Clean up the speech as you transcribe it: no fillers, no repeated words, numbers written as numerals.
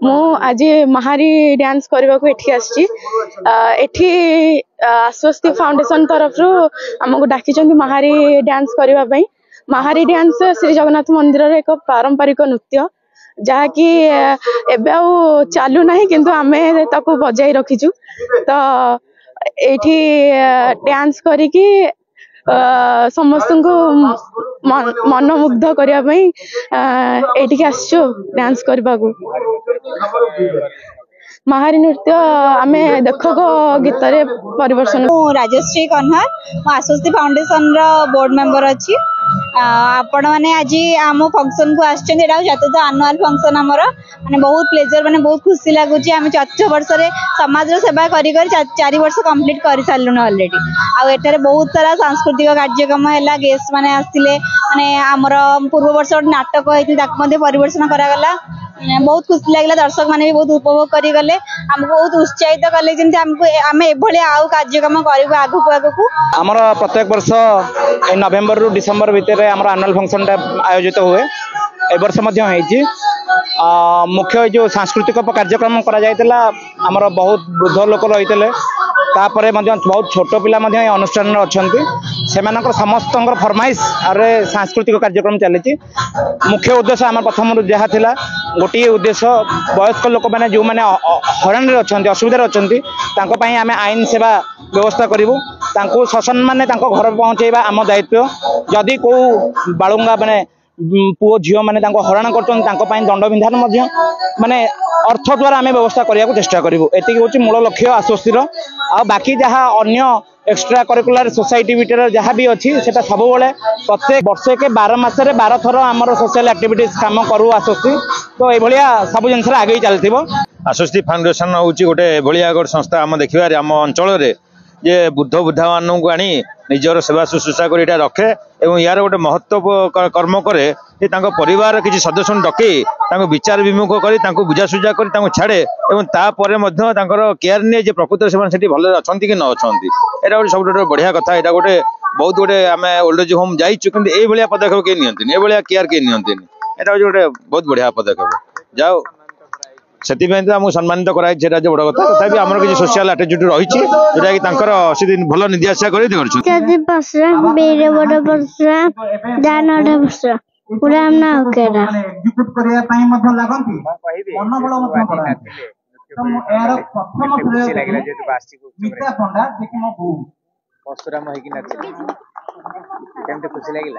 मु आज महारी डांस करने को एठी आसी एठी आश्वस्ति फाउंडेशन तरफ आमको डाकी महारी डांस करने। महारी डांस श्री जगन्नाथ मंदिर एक पारंपरिक नृत्य जहाँकि एबे आउ चालू ना किंतु आमे ताकू बजाई रखीचु। तो एठी डांस करिकी समस्त को मनमुग्ध करने एठी आसचु डांस करने को। महारी नृत्य आमे देखक गीत रे परिवर्तन। राजश्री कन्हर आश्वस्ति फाउंडेशन रो बोर्ड मेंबर अच्छी। आपण मैंने आज आम फंक्शन को आसछन एटा चतुर्थ एनुअल फंक्शन हमर माने बहुत प्लेजर माने बहुत खुशी लागुची। आम चतुर्थ वर्ष रे समाज रो सेवा करी करी 4 वर्ष कंप्लीट कर सारलुन ऑलरेडी। आ एटारे बहुत सारा सांस्कृतिक कार्यक्रम हैला गेस्ट माने आस्तिले माने हमर पूर्व वर्ष नाटक हेति ताक मध्ये परिवर्तन करा गला। बहुत खुशी लागला दर्शक माने भी बहुत उपभोग करी गले हमको बहुत उत्साहित कले जेंति हमको आमे एभले आउ कार्यक्रम करबो आगु आगु। हमर प्रत्येक वर्ष नवेम्बर रु डिसेम्बर भितर हमर एनुअल फंक्शन आयोजित हुए। ए वर्ष मध्य हेछि मुख्य जो सांस्कृतिक कार्यक्रम करा जायतला हमर बहुत वृद्ध लोक रहितले तापरे मध्य बहुत छोट पिला मध्य अनुष्ठान अछंती सेमानकर समस्तंकर फरमाइश अरे सांस्कृतिक कार्यक्रम चली। मुख्य उद्देश्य आम प्रथम जहाँ थिला गोटे उद्देश्य वयस्क लोक मैंने जो मैंने हरण अच्छा असुविधा अच्छा आम आईन सेवा व्यवस्था करूँ शसन मैंने घर पहुँचेबा आम दायित्व। जदि को बालुंगा मैंने पुओ झील मैंने हरण कर दंड विधान माने अर्थ द्वारा आम व्यवस्था करने को चेष्टा करूँ। एति हूँ मूल लक्ष्य आश्वस्तिर। आ बाकी जहाँ अन्य एक्स्ट्रा करिकुलर सोसाइटी भितर जहाँ भी अच्छी सेटा सब बेले प्रत्येक वर्ष के 12 मासरे 12 थर आमर सोशल एक्टिविटीज काम करूँ आश्वस्ति। तो ये सब जिन आगे चलती। आश्वस्ति फाउंडेशन हूँ गोटे एभलिया गोटे संस्था आम देखिए आम अंचल जे बुद्ध बुद्धा मान को आनी निजर सेवा शुश्रूषा कर रखे और यार गोटे महत्व कर्म करे परिवार किसी सदस्य डकई विचार विमुख कर बुझासुझा कर छाड़े और केयर निए प्रकृत से भले अच्छा कि न अच्छा। यहाँ गोटे सब बढ़िया कथा। यहाँ गोटे बहुत गोटे आम ओल्ड एज होम जाइचु कि ये पदक्षेप किए नियंती केयर किए नियंती। यहाँ गोटे बहुत बढ़िया पदक्षेप जाओ से आमको सम्मानित कराई बड़ कथा। तथा आम किसी सोशल आटिट्यूड रही जोटा कि भल निधि आशा कर खुशी लगे।